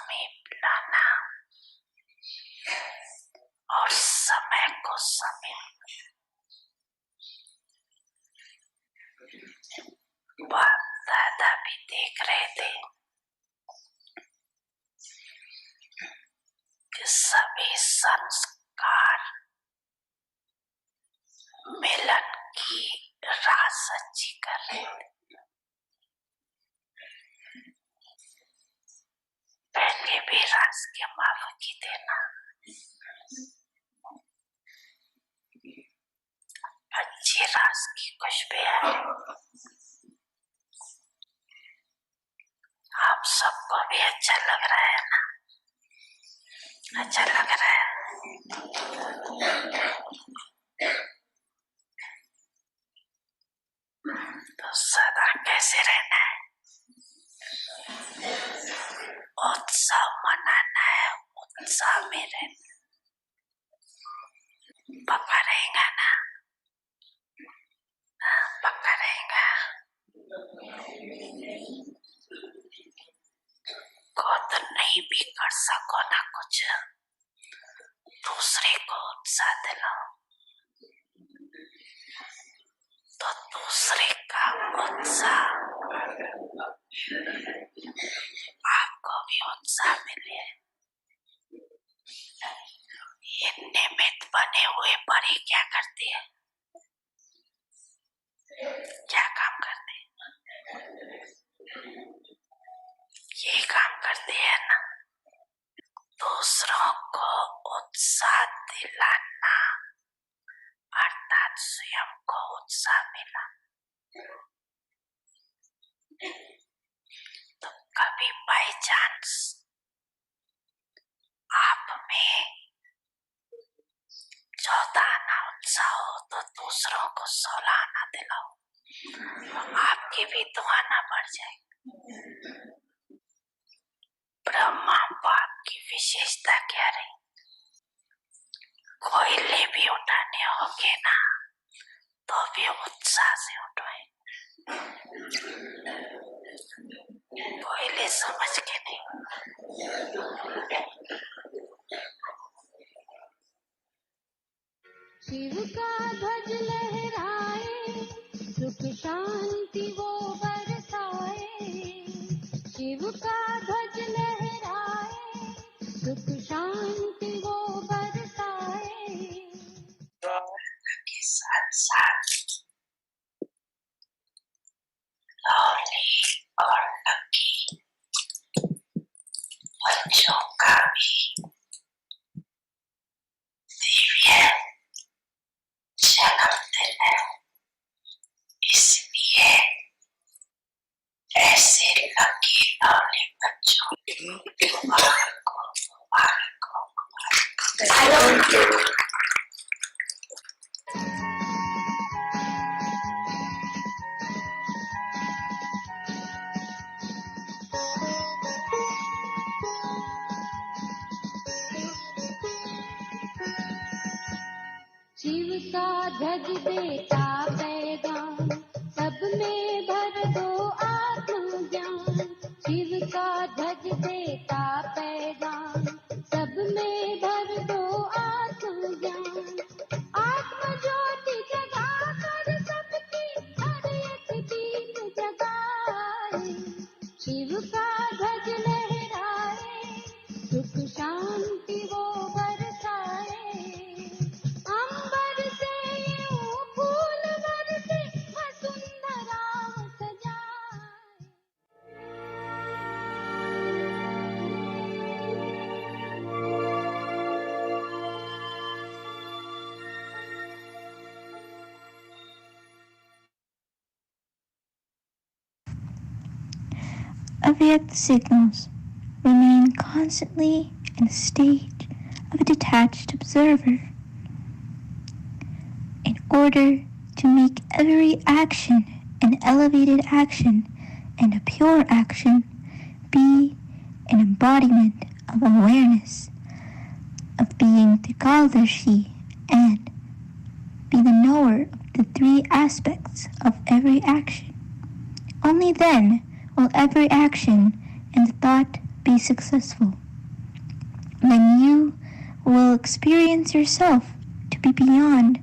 समीप लाना और समय को समीप। बाप दादा भी देख रहे थे कि सभी संस्कार मिलन की राह सच्ची कर रहे थे। पहले भी रास के माफ की देना, अच्छी रास की खुशबू है। आप सबको भी अच्छा लग रहा है ना? अच्छा लग रहा है। तो सदा कैसे रहना है? उत्सव मनाना है, उत्साह में रहना। पक्का रहेगा ना? पक्का रहेगा। खुद नहीं भी कर सको ना कुछ, दूसरे को उत्साह दिलाओ तो दूसरे का उत्साह आपको भी उत्साह मिले। ये निमित्त बने हुए परी क्या करती है? क्या काम करते हैं? ये काम करते हैं ना, दूसरों को उत्साह दिलाना, अर्थात स्वयं को उत्साह मिला। तो कभी बाई चांस आप में 14 आना उत्साह हो तो दूसरों को 16 आना दिलाओ, आपकी भी तो आना बढ़ जाएगी। ब्रह्मा बाप की विशेषता क्या रही? कोयले भी उठाने होंगे ना तो भी उत्साह से उठाए। कोयले समझ के नहीं। शिव का ध्वज लहराए, सुख शांति वो बरसाए। शिव का ध्वज लहराए, सुख शांति वो बरसाए। के साथ साथ लवली और लकी बच्चों का भी दिव्य जन्मदिन है, इसलिए ऐसे लकी लवली बच्चों को मुबारक हो, मुबारक हो, मुबारक हो। शिव का ध्वज देता पैगाम, सब में भर दो आत्मज्ञान। शिव का ध्वज देता पैगाम, सब में भर दो आत्मज्ञान। आत्म ज्योति जगा कर सबकी हर एक दीप जगाए। शिव का ध्वज लहराए, सुख शांति वो बरसाए। अंबर से यूं फूल बरसे, वसुंधरा सजाए। Avyakt signals remain constantly in a state of a detached observer. In order to make every action an elevated action and a pure action, be an embodiment of awareness, of being Trikaldarshi, and be the knower of the three aspects of every action. Only then will every action and thought be successful. Then you will experience yourself to be beyond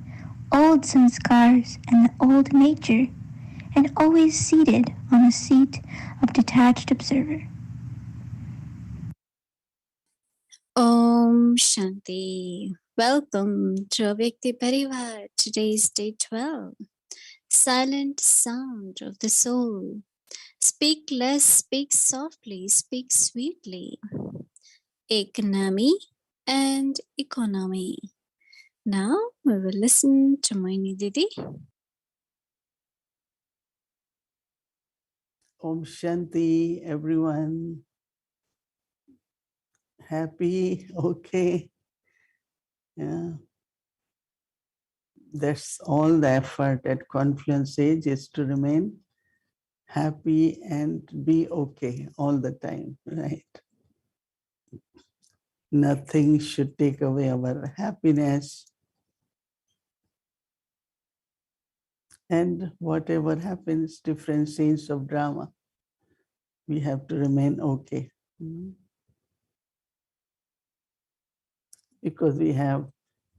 old sanskars and the old nature, and always seated on a seat of detached observer. Om Shanti. Welcome to Avyakti Parivar. Today's day 12. Silent sound of the soul. Speak less, speak softly, speak sweetly. Eknami and economy. Now we will listen to Mohini Didi. Om Shanti, everyone. Happy, okay. Yeah. That's all the effort at Confluence Age is to remain happy and be okay all the time, right? Nothing should take away our happiness. And whatever happens, different scenes of drama, we have to remain okay. Because we have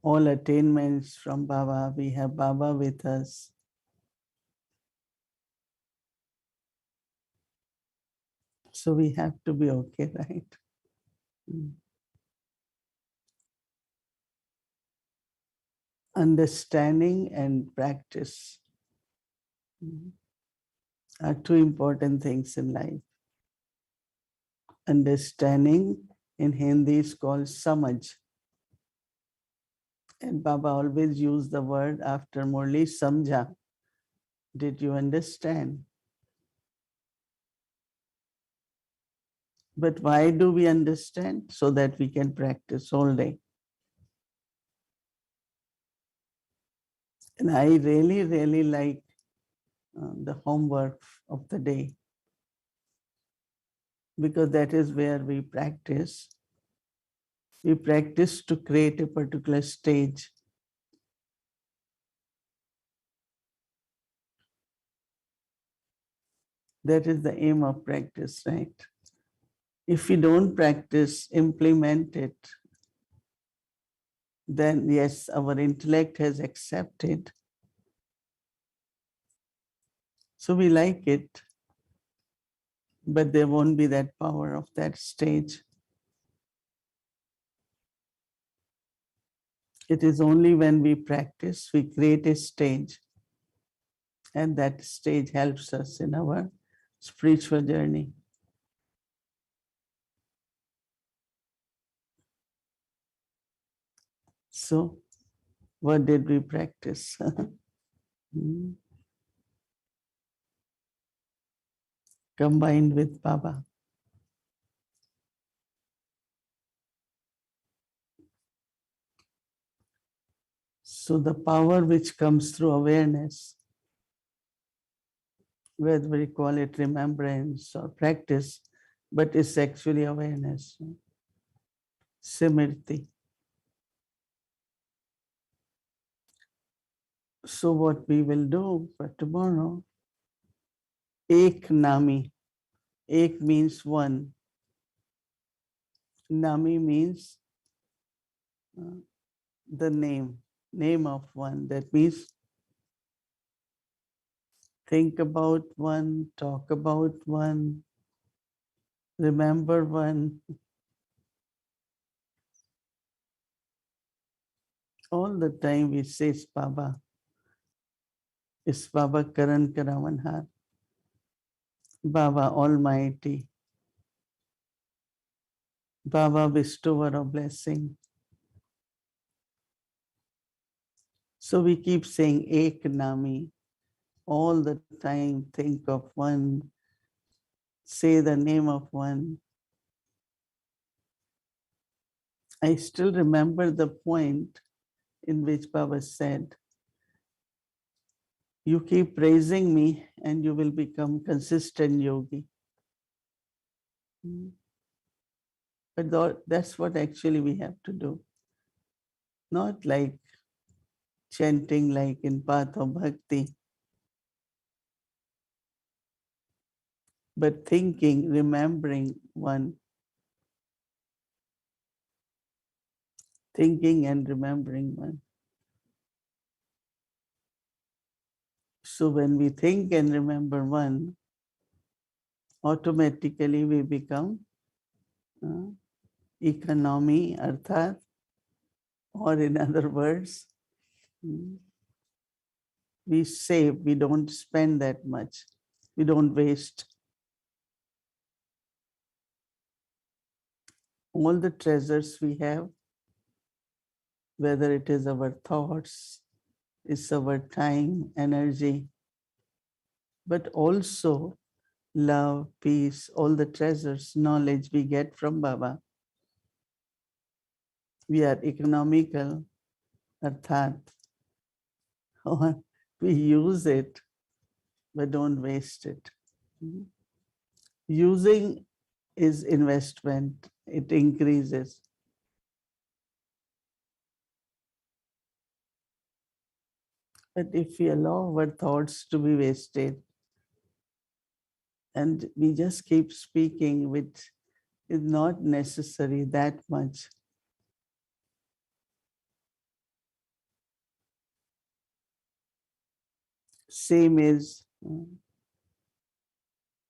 all attainments from Baba, we have Baba with us. So we have to be okay, right? Understanding and practice are two important things in life. Understanding in Hindi is called samaj. And Baba always used the word after Murli, samjha. Did you understand? But why do we understand? So that we can practice all day. And I really, really like the homework of the day, because that is where we practice. We practice to create a particular stage. That is the aim of practice, right? If we don't practice, implement it, then yes, our intellect has accepted. So we like it, but there won't be that power of that stage. It is only when we practice, we create a stage, and that stage helps us in our spiritual journey. So, what did we practice? Combined with Baba. So, the power which comes through awareness, whether we call it remembrance or practice, but it's actually awareness. Simriti. So what we will do for tomorrow, Eknami. Ek means one. Nami means the name of one. That means think about one, talk about one, remember one. All the time we say Baba. It's Baba Karan Karavanhar. Baba Almighty. Baba bestower of blessing. So we keep saying Eknami. All the time think of one, say the name of one. I still remember the point in which Baba said, you keep praising me and you will become consistent yogi. But that's what actually we have to do. Not like chanting like in path of bhakti, but thinking, remembering one, thinking and remembering one. So when we think and remember one, automatically we become economy, arthat, or in other words, we save, we don't spend that much, we don't waste. All the treasures we have, whether it is our thoughts, it's our time, energy, but also love, peace, all the treasures, knowledge we get from Baba. We are economical, arthat, or we use it, but don't waste it. Using is investment, it increases. But if we allow our thoughts to be wasted and we just keep speaking, which is not necessary that much, same is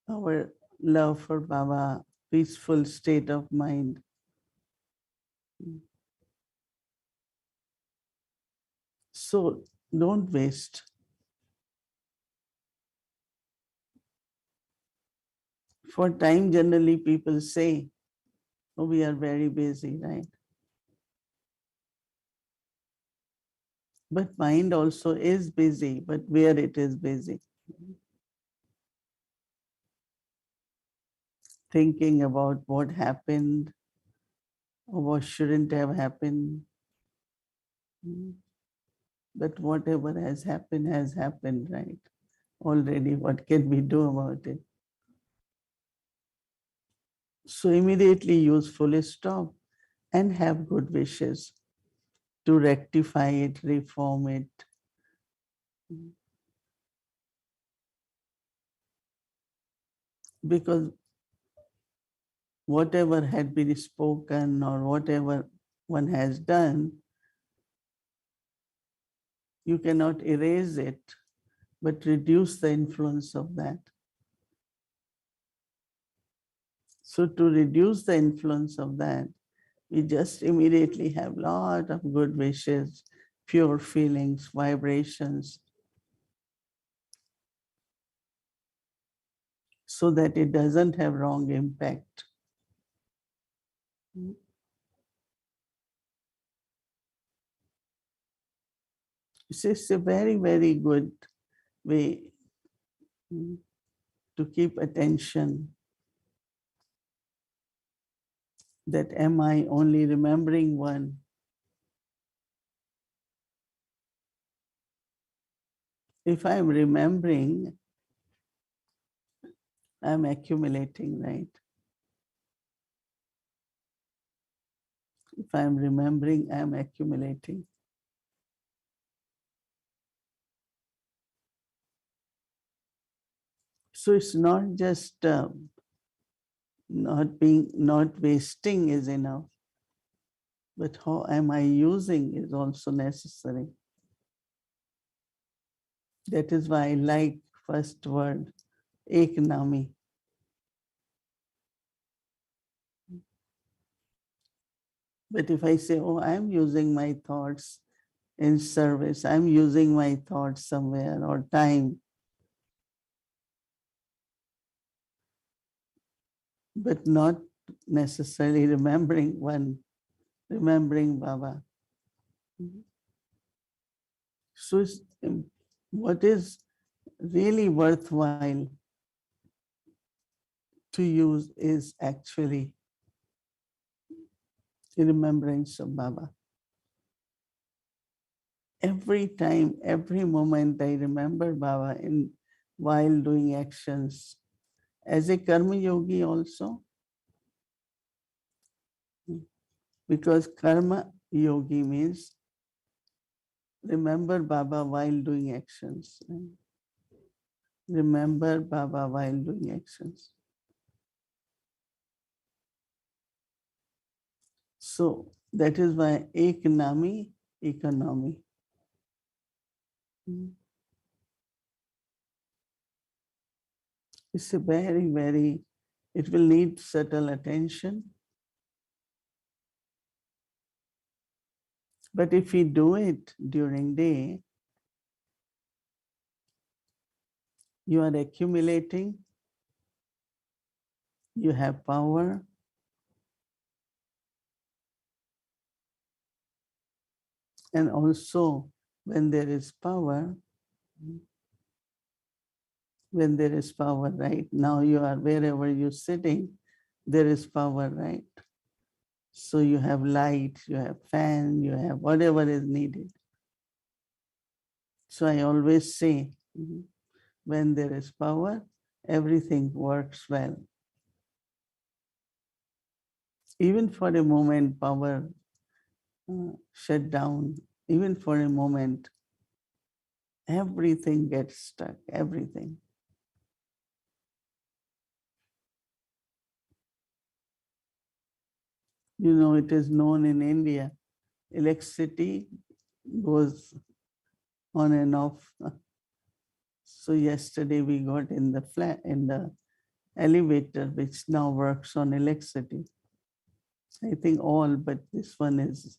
our love for Baba, peaceful state of mind. So don't waste. For time, generally people say, oh, we are very busy, right? But mind also is busy, but where it is busy? Thinking about what happened or what shouldn't have happened. But whatever has happened, right? Already, what can we do about it? So immediately use full stop and have good wishes to rectify it, reform it. Because whatever had been spoken or whatever one has done, you cannot erase it, but reduce the influence of that. So to reduce the influence of that, we just immediately have lot of good wishes, pure feelings, vibrations, so that it doesn't have wrong impact. It's a very, very good way to keep attention that am I only remembering one? If I'm remembering, I'm accumulating, right? If I'm remembering, I'm accumulating. So it's not just not wasting is enough, but how am I using is also necessary. That is why I like first word, Eknami. But if I say, oh, I'm using my thoughts in service, I'm using my thoughts somewhere or time, but not necessarily remembering one, remembering Baba. So what is really worthwhile to use is actually remembrance of Baba. Every time, every moment I remember Baba in while doing actions. As a karma yogi also, because karma yogi means remember Baba while doing actions. Remember Baba while doing actions. So That is why Eknami, economy. It's a very, very, it will need subtle attention. But if we do it during day, you are accumulating, you have power, and also when there is power, right? Now you are wherever you're sitting, there is power, right? So you have light, you have fan, you have whatever is needed. So I always say, when there is power, everything works well. Even for a moment, power shut down, even for a moment, everything gets stuck, everything. You know, it is known in India, electricity goes on and off. So yesterday we got in the flat, in the elevator, which now works on electricity. I think all, but this one is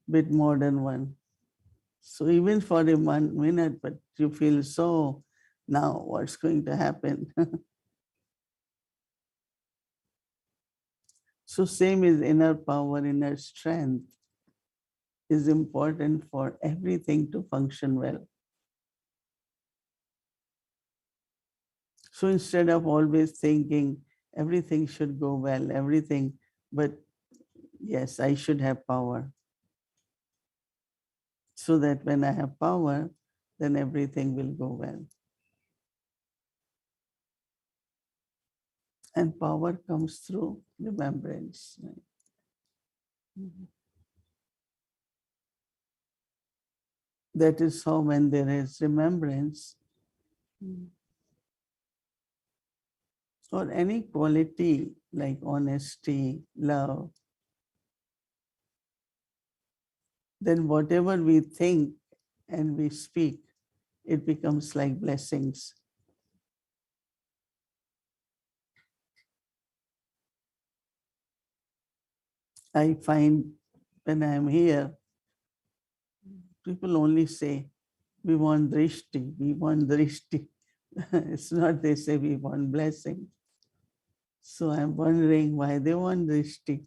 a bit modern one. So even for a 1 minute, but you feel so, now what's going to happen? So same is inner power, inner strength is important for everything to function well. So instead of always thinking everything should go well, everything, but yes, I should have power. So that when I have power, then everything will go well. And power comes through remembrance. Right? That is how when there is remembrance or any quality like honesty, love, then whatever we think and we speak, it becomes like blessings. I find when I'm here, people only say, we want drishti, we want drishti. It's not they say we want blessing. So I'm wondering why they want drishti.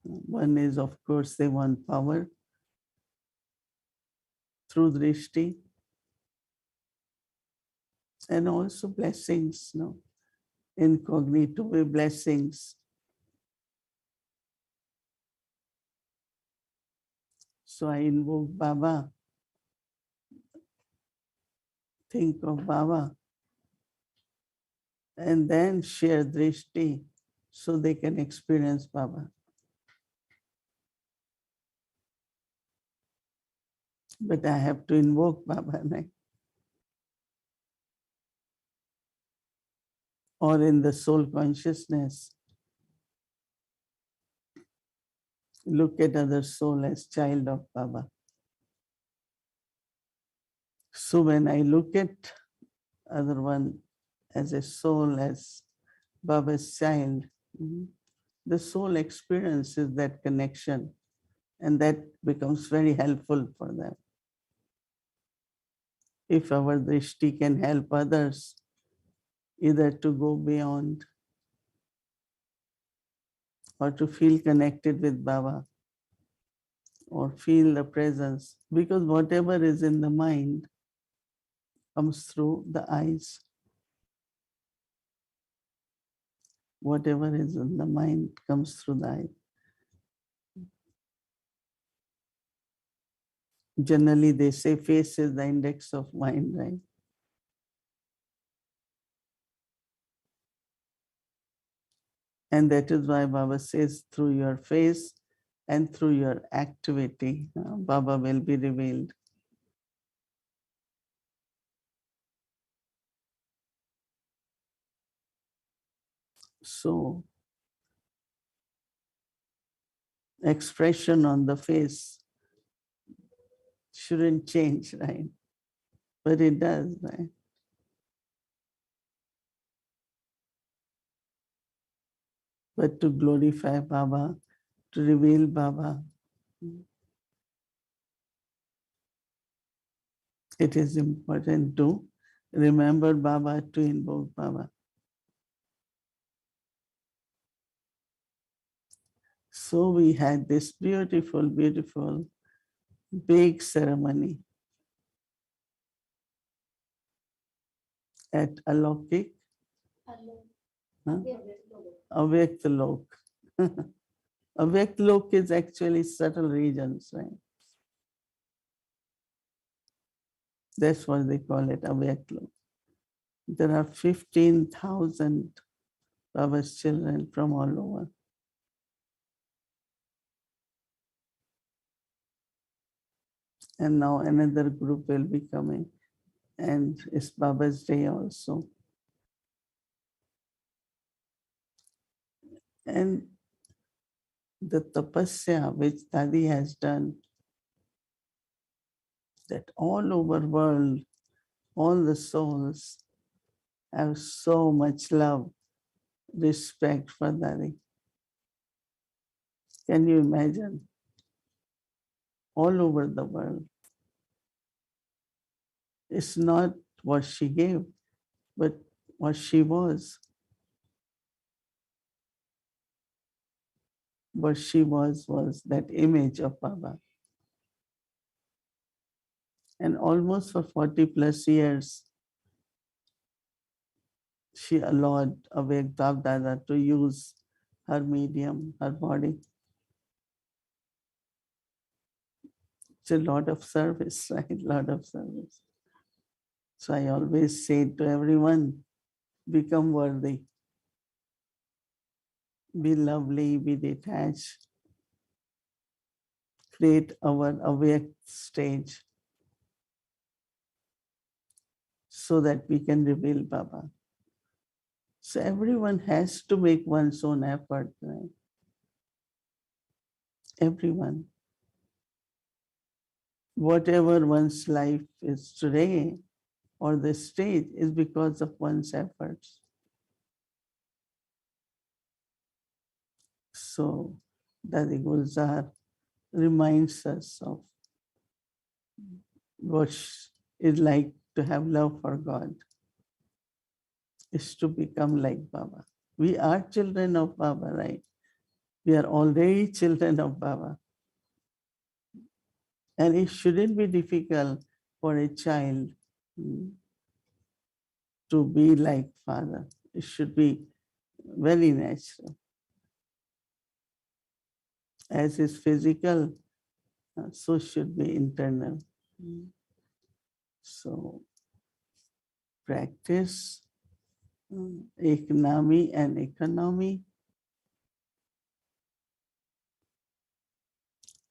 One is, of course, they want power through drishti and also blessings, no? Incognito blessings. So I invoke Baba, think of Baba, and then share drishti so they can experience Baba. But I have to invoke Baba, right? Or in the soul consciousness, look at other soul as child of Baba. So when I look at other one as a soul, as Baba's child, the soul experiences that connection, and that becomes very helpful for them. If our drishti can help others, either to go beyond or to feel connected with Baba or feel the presence, because whatever is in the mind comes through the eyes. Whatever is in the mind comes through the eye. Generally, they say face is the index of mind, right? And that is why Baba says through your face and through your activity, Baba will be revealed. So expression on the face shouldn't change, right? But it does, right? But to glorify Baba, to reveal Baba, it is important to remember Baba, to invoke Baba. So we had this beautiful, beautiful big ceremony at Alokik, huh? Avyakt Lok. Avyakt Lok is actually subtle regions, right? That's what they call it, Avyakt Lok. There are 15,000 Baba's children from all over. And now another group will be coming, and it's Baba's day also. And the tapasya which Dadi has done, that all over world, all the souls have so much love, respect for Dadi. Can you imagine? All over the world. It's not what she gave, but what she was. What she was that image of Baba. And almost for 40 plus years, she allowed Avek Dada to use her medium, her body. It's a lot of service, right? A lot of service. So I always say to everyone, become worthy. Be lovely, be detached. Create our awake stage so that we can reveal Baba. So everyone has to make one's own effort, right? Everyone. Whatever one's life is today or the stage is because of one's efforts. So Dadi Gulzar reminds us of what it's like to have love for God, is to become like Baba. We are children of Baba, right? We are already children of Baba. And it shouldn't be difficult for a child to be like Father. It should be very natural. As is physical, so should be internal. So practice Eknami and economy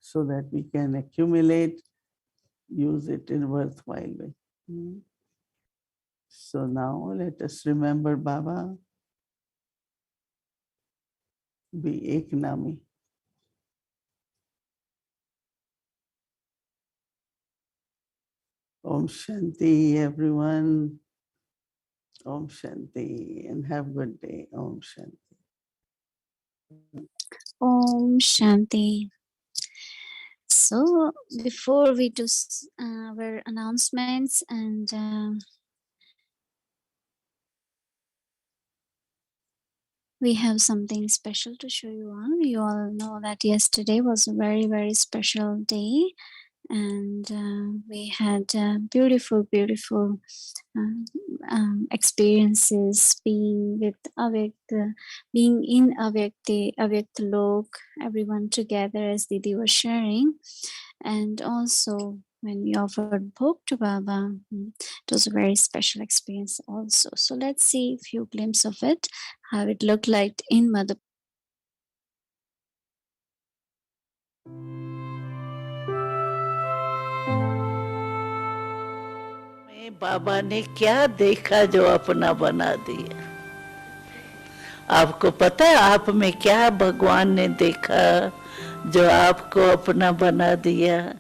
so that we can accumulate, use it in worthwhile way. So now let us remember Baba, be Eknami. Om Shanti, everyone. Om Shanti, and have a good day. Om Shanti. Om Shanti. So before we do our announcements and we have something special to show you all. You all know that yesterday was a very, very special day, and we had beautiful, beautiful experiences being with being in Avyakt Lok, everyone together as Didi was sharing, and also when we offered bhog to Baba, it was a very special experience also. So let's see a few glimpses of it, how it looked like in Madhya. बाबा ने क्या देखा जो अपना बना दिया. आपको पता है आप में क्या भगवान ने देखा जो आपको अपना बना दिया?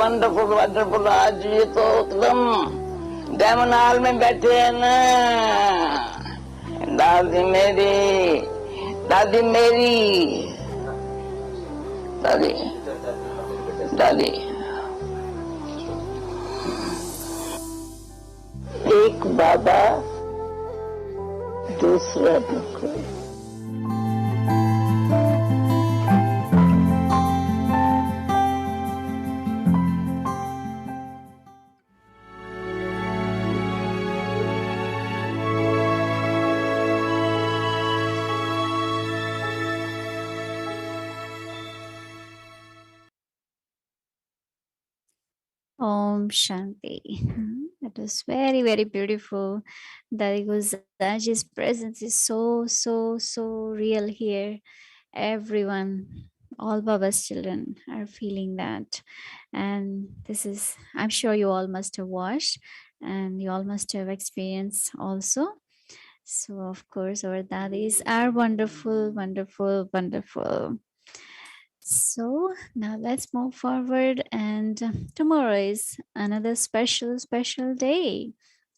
Wonderful wonderful. आज ये तो एकदम डेमनाल में बैठे हैं ना। दादी मेरी, दादी मेरी, दादी दादी। एक बाबा दूसरा कोई। Om Shanti. That was very, very beautiful. Dari Guzaji's presence is so, so, so real here. Everyone, all Baba's children are feeling that. And this is, I'm sure you all must have watched and you all must have experienced also. So, of course, our daddies are wonderful, wonderful, wonderful. So now let's move forward, and tomorrow is another special, special day.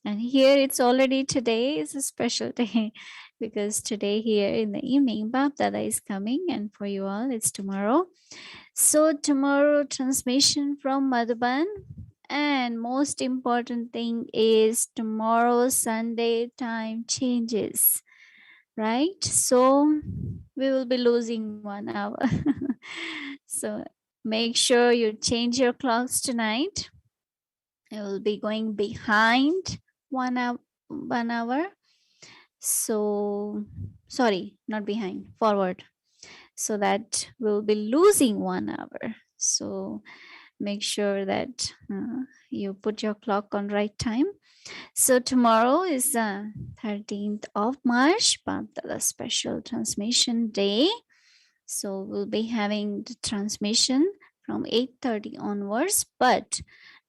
And here it's already today is a special day because today here in the evening, Bab Dada is coming, and for you all, it's tomorrow. So tomorrow transmission from Madhuban, and most important thing is tomorrow Sunday time changes, right? So we will be losing 1 hour. So make sure you change your clocks tonight. It will be going behind 1 hour. 1 hour. So sorry, not behind, forward. So that we'll be losing 1 hour. So make sure that you put your clock on right time. So tomorrow is 13th of March, Baptala special transmission day. So we'll be having the transmission from 8:30 onwards. But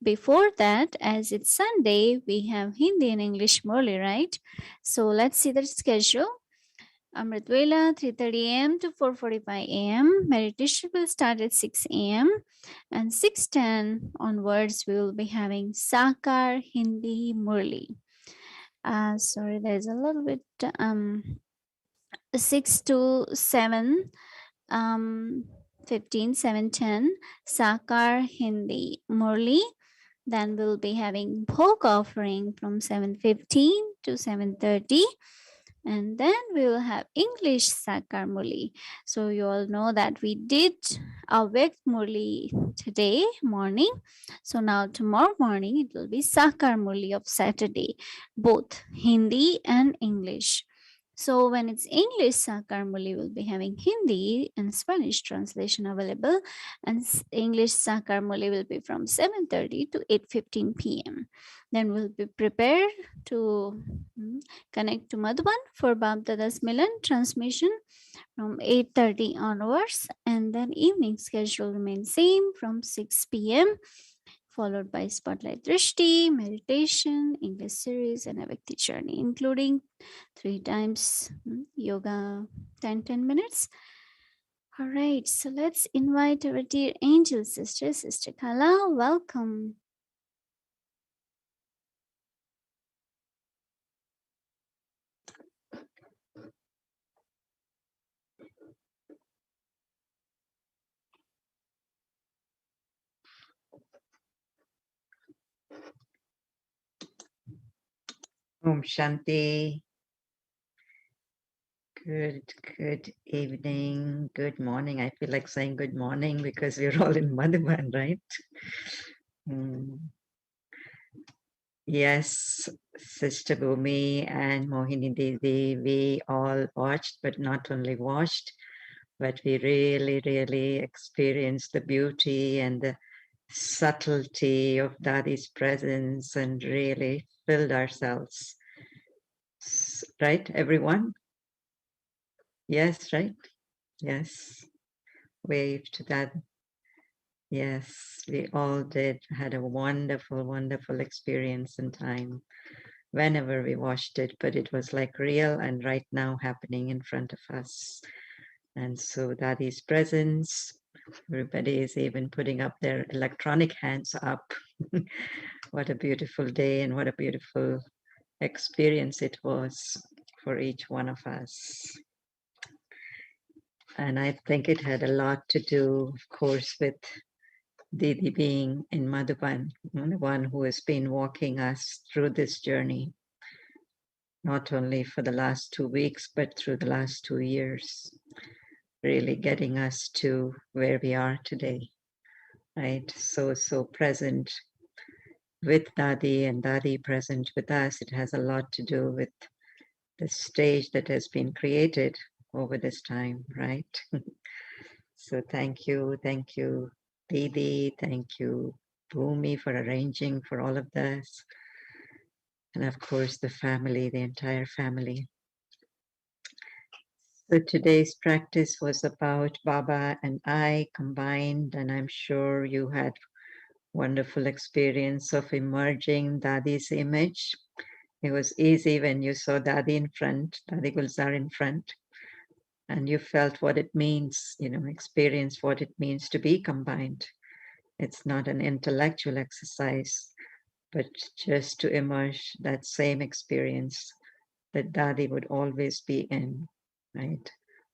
before that, as it's Sunday, we have Hindi and English Murli, right? So let's see the schedule. Amritvela 3:30 a.m. to 4:45 a.m. Meditation will start at 6 a.m. and 6:10 onwards we will be having Sakar Hindi Murli. Sorry, there's a little bit 6 to 7 15 7 10 Sakar Hindi Murli. Then we'll be having Bhog offering from 7:15 to 7:30. And then we will have English Sakar Murli. So you all know that we did Avek Murli today morning. So now tomorrow morning it will be Sakar Murli of Saturday, both Hindi and English. So when it's English, Sakar Murli will be having Hindi and Spanish translation available, and English Sakar Murli will be from 7:30 to 8:15 p.m. Then we'll be prepared to connect to Madhuban for Bab Dada's Milan transmission from 8:30 onwards, and then evening schedule remains same from 6 p.m. followed by Spotlight Drishti, meditation, English series, and a Vikti journey, including 3 times yoga, 10 minutes. All right, so let's invite our dear angel sister, Sister Kala. Welcome. Om Shanti. Good evening, good morning. I feel like saying good morning because we're all in Madhuban, right? Yes, Sister Bhumi and Mohini Didi, we all watched, but not only watched, but we really, really experienced the beauty and the subtlety of Dadi's presence and really filled ourselves. Right, everyone? Yes, right? Yes. Wave to that. Yes, we all did. Had a wonderful, wonderful experience and time whenever we watched it, but it was like real and right now happening in front of us. And so Dadi's presence Everybody is even putting up their electronic hands up. What a beautiful day and what a beautiful experience it was for each one of us. And I think it had a lot to do, of course, with Didi being in Madhuban, the one who has been walking us through this journey, not only for the last 2 weeks, but through the last 2 years, really getting us to where we are today, right? So present with Dadi and Dadi present with us. It has a lot to do with the stage that has been created over this time, right? So thank you, Didi, thank you, Bhumi, for arranging for all of this. And of course, the family, the entire family. So today's practice was about Baba and I combined, and I'm sure you had wonderful experience of emerging Dadi's image. It was easy when you saw Dadi in front, Dadi Gulzar in front, and you felt what it means, experience what it means to be combined. It's not an intellectual exercise, but just to immerse that same experience that Dadi would always be in, right?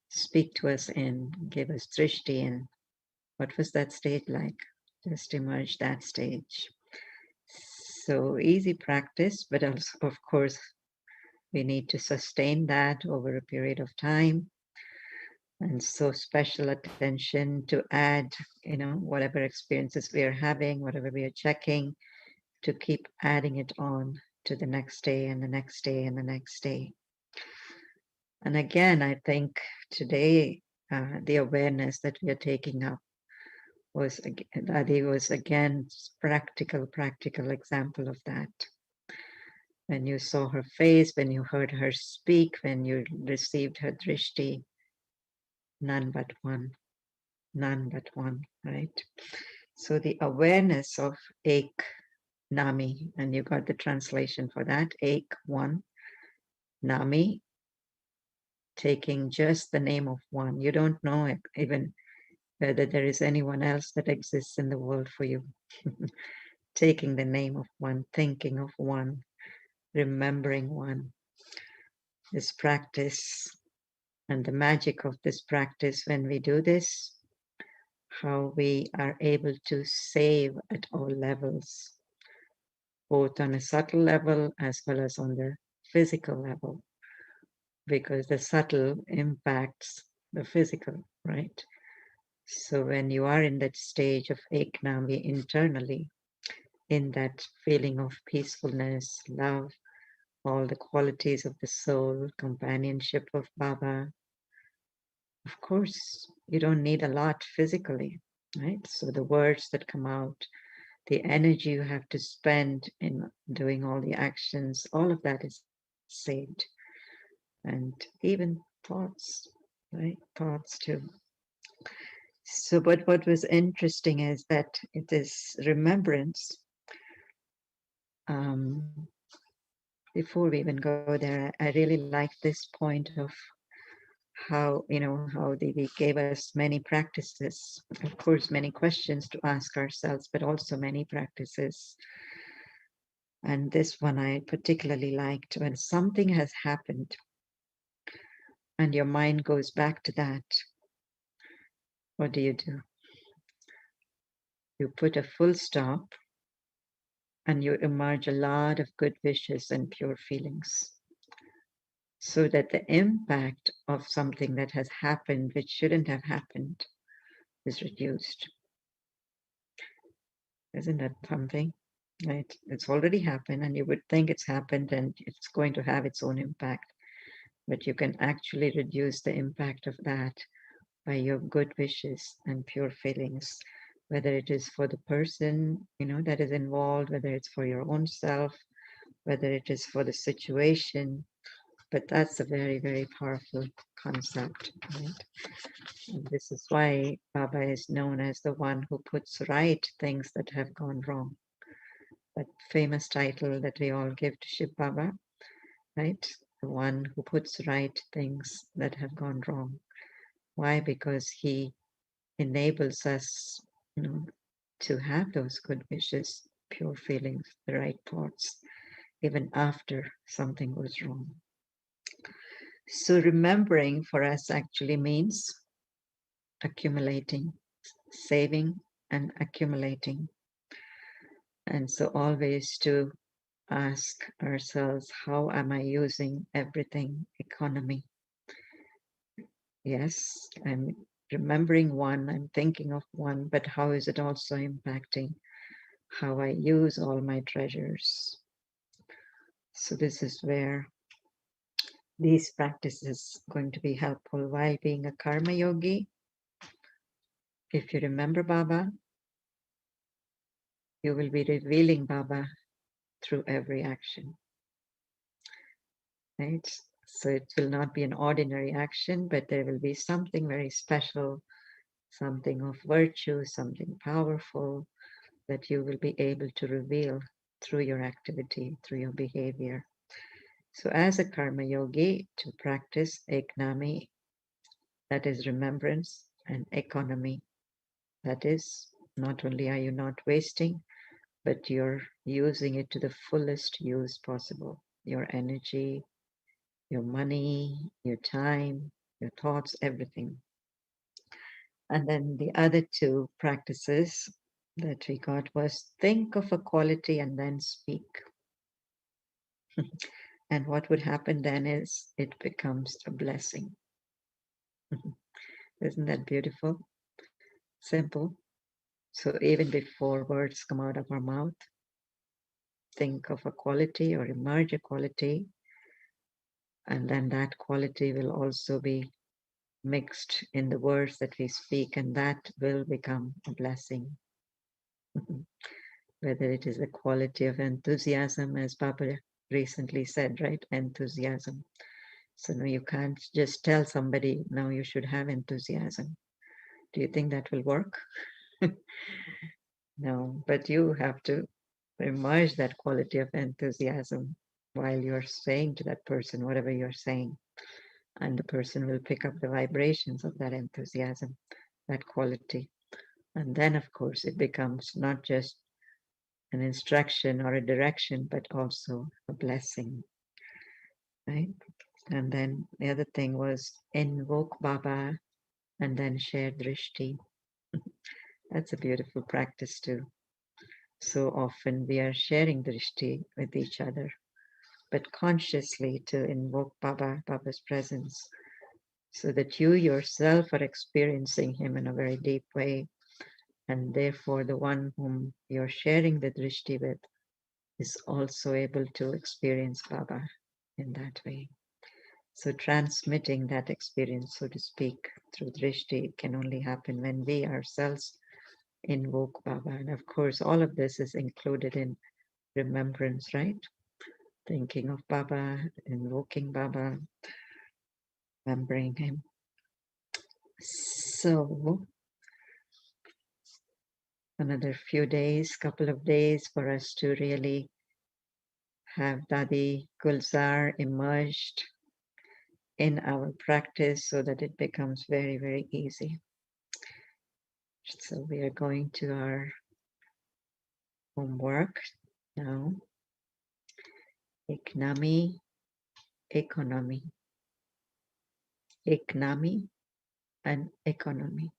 Speak to us in, give us drishti in. What was that stage like? Just emerge that stage. So easy practice, but also, of course, we need to sustain that over a period of time. And so special attention to add, whatever experiences we are having, whatever we are checking, to keep adding it on to the next day and the next day and the next day. And again, I think today, the awareness that we are taking up was again practical example of that. When you saw her face, when you heard her speak, when you received her drishti, none but one, right? So the awareness of Eknami, and you got the translation for that, Ek, one, Nami, taking just the name of one. You don't know even whether there is anyone else that exists in the world for you. Taking the name of one, thinking of one, remembering one. This practice and the magic of this practice when we do this, how we are able to save at all levels, both on a subtle level as well as on the physical level, because the subtle impacts the physical, right? So when you are in that stage of Eknami internally, in that feeling of peacefulness, love, all the qualities of the soul, companionship of Baba, of course, you don't need a lot physically, right? So the words that come out, the energy you have to spend in doing all the actions, all of that is saved. And even thoughts, right? Thoughts too. So, but what was interesting is that it is remembrance. Before we even go there, I really like this point of how they gave us many practices, of course, many questions to ask ourselves, but also many practices. And this one I particularly liked. When something has happened and your mind goes back to that, what do? You put a full stop and you emerge a lot of good wishes and pure feelings, so that the impact of something that has happened which shouldn't have happened is reduced. Isn't that something? Right? It's already happened, and you would think it's happened and it's going to have its own impact. But you can actually reduce the impact of that by your good wishes and pure feelings, whether it is for the person, that is involved, whether it's for your own self, whether it is for the situation. But that's a very, very powerful concept, right? And this is why Baba is known as the one who puts right things that have gone wrong. That famous title that we all give to Shiv Baba, right? The one who puts right things that have gone wrong. Why? Because he enables us, to have those good wishes, pure feelings, the right thoughts, even after something goes wrong. So remembering for us actually means accumulating, saving and accumulating. And so always to ask ourselves, how am I using everything? Economy. Yes, I'm remembering one, I'm thinking of one, but how is it also impacting how I use all my treasures? So this is where these practices going to be helpful while being a karma yogi. If you remember Baba, you will be revealing Baba through every action, right? So it will not be an ordinary action, but there will be something very special, something of virtue, something powerful that you will be able to reveal through your activity, through your behavior. So as a karma yogi, to practice Eknami, that is remembrance, and economy, that is not only are you not wasting, but you're using it to the fullest use possible. Your energy, your money, your time, your thoughts, everything. And then the other two practices that we got was think of a quality and then speak. And what would happen then is it becomes a blessing. Isn't that beautiful? Simple. So even before words come out of our mouth, think of a quality or emerge a quality, and then that quality will also be mixed in the words that we speak, and that will become a blessing. Whether it is the quality of enthusiasm, as Baba recently said, right? Enthusiasm. So no, you can't just tell somebody, now you should have enthusiasm. Do you think that will work? No, but you have to emerge that quality of enthusiasm while you're saying to that person whatever you're saying, and the person will pick up the vibrations of that enthusiasm, that quality. And then, of course, it becomes not just an instruction or a direction, but also a blessing, right? And then the other thing was invoke Baba and then share drishti. That's a beautiful practice too. So often we are sharing drishti with each other, but consciously to invoke Baba's presence, so that you yourself are experiencing him in a very deep way. And therefore, the one whom you're sharing the drishti with is also able to experience Baba in that way. So transmitting that experience, so to speak, through drishti can only happen when we ourselves invoke Baba. And of course, all of this is included in remembrance, right? Thinking of Baba, invoking Baba, remembering him. So another few days, couple of days for us to really have Dadi Gulzar emerged in our practice so that it becomes very, very easy. So we are going to our homework now. Eknami, economy. Eknami and economy.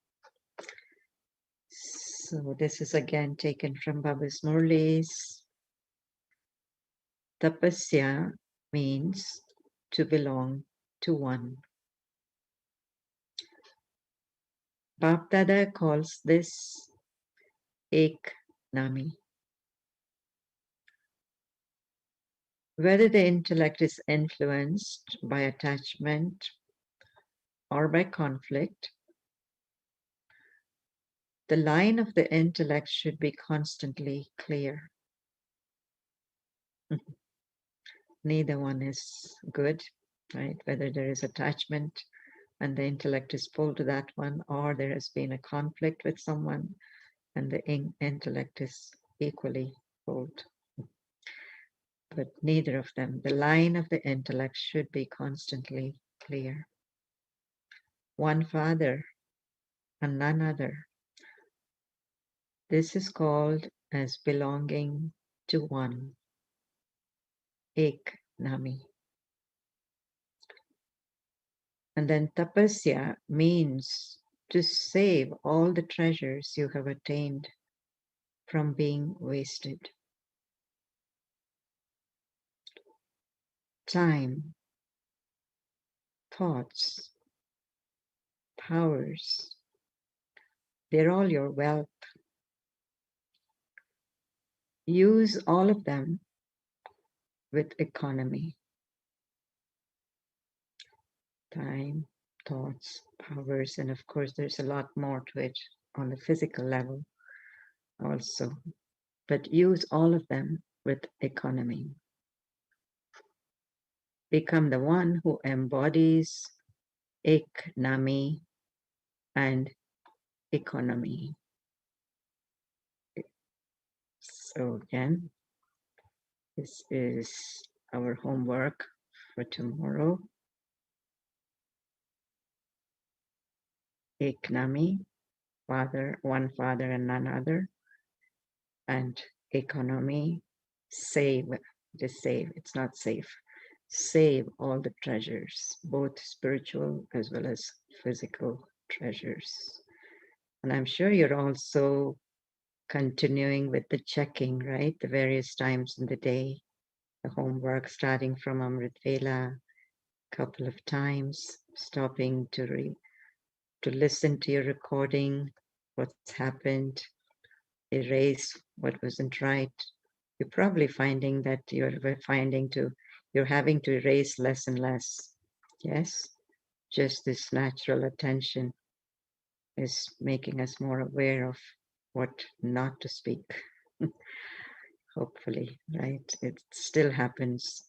So this is again taken from Baba's Murlis. Tapasya means to belong to one. Bapdada calls this Eknami. Whether the intellect is influenced by attachment or by conflict, the line of the intellect should be constantly clear. Neither one is good, right? Whether there is attachment and the intellect is pulled to that one, or there has been a conflict with someone and the intellect is equally pulled. But neither of them, the line of the intellect should be constantly clear. One father and none other. This is called as belonging to one, Eknami. And then tapasya means to save all the treasures you have attained from being wasted. Time, thoughts, powers, they're all your wealth. Use all of them with economy. Time, thoughts, powers, and of course, there's a lot more to it on the physical level also. But use all of them with economy. Become the one who embodies Eknami and economy. So again, this is our homework for tomorrow. Eknami, father, one father and none other, and economy, save, just save, it's not safe. Save all the treasures, both spiritual as well as physical treasures. And I'm sure you're also continuing with the checking, right? The various times in the day, the homework starting from Amrit Vela, couple of times, stopping to listen to your recording, what's happened, erase what wasn't right. You're probably finding that you're having to erase less and less. Yes, just this natural attention is making us more aware of what not to speak. Hopefully, right? It still happens.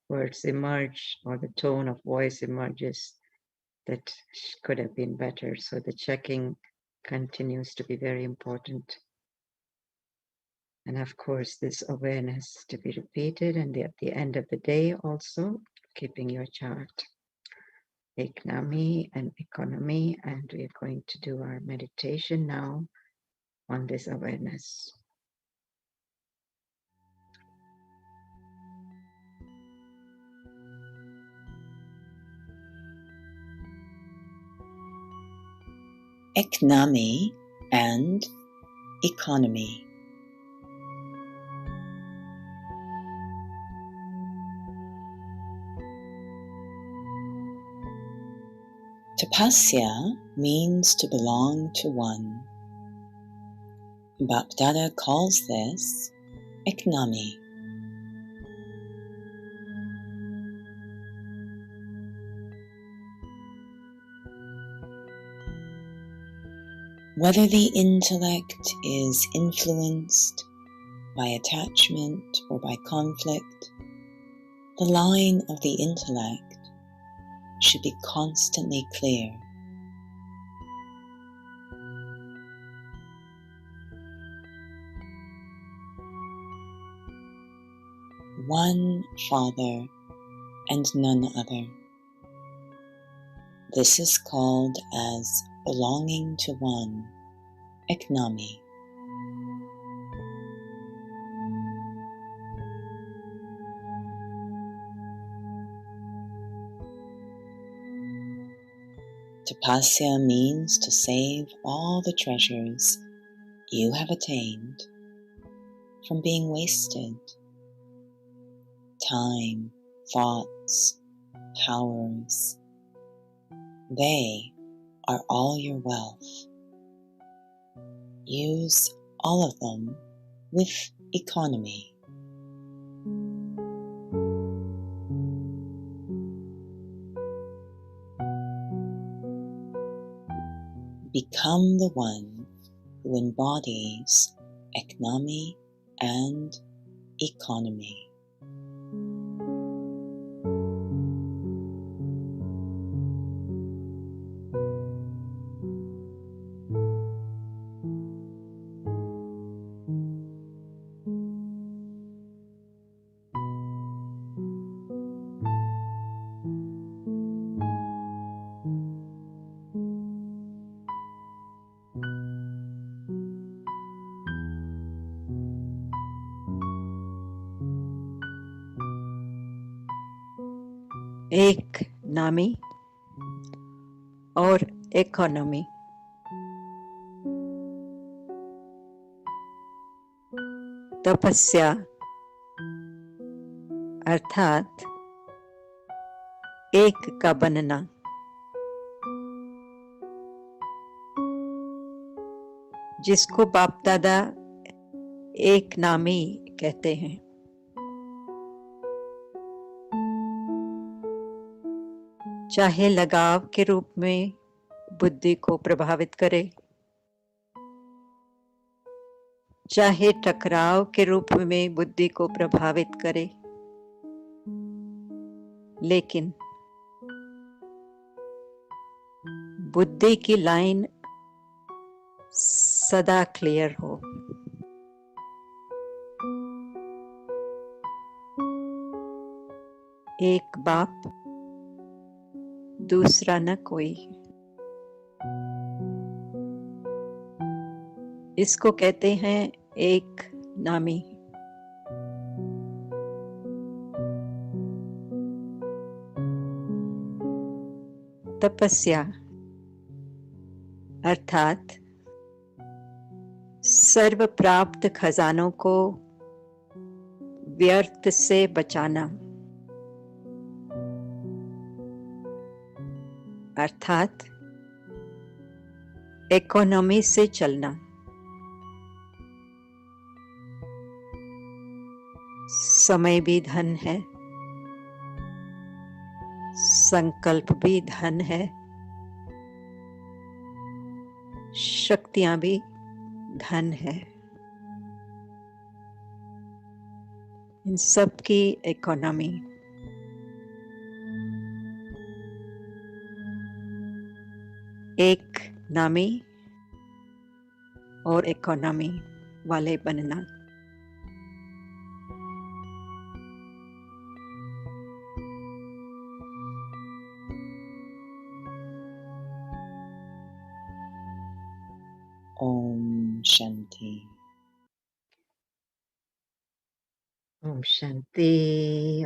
Words emerge or the tone of voice emerges that could have been better. So the checking continues to be very important. And of course, this awareness to be repeated, and at the end of the day also, keeping your chart. Eknami and economy, and we are going to do our meditation now on this awareness. Eknami and economy. Tapasya means to belong to one. Bapdada calls this Eknami. Whether the intellect is influenced by attachment or by conflict, the line of the intellect should be constantly clear. One Father and none other. This is called as belonging to one, Eknami. Tapasya means to save all the treasures you have attained from being wasted. Time, thoughts, powers, they are all your wealth. Use all of them with economy. Become the one who embodies Eknami and economy. एक नामी और economy. तपस्या अर्थात एक का बनना। जिसको बाप दादा एक नामी कहते हैं। चाहे लगाव के रूप में बुद्धि को प्रभावित करे, चाहे टकराव के रूप में बुद्धि को प्रभावित करे, लेकिन बुद्धि की लाइन सदा क्लियर हो। एक बाप, दूसरा न कोई। इसको कहते हैं एक नामी। तपस्या अर्थात सर्व प्राप्त खजानों को व्यर्थ से बचाना, अर्थात इकोनॉमी से चलना। समय भी धन है, संकल्प भी धन है, शक्तियां भी धन है। इन सब की इकोनॉमी। एक नामी और इकोनॉमी वाले बनना। Om Shanti. ओम शांति,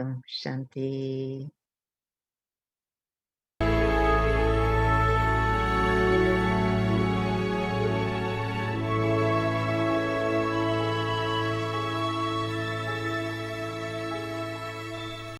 ओम शांति।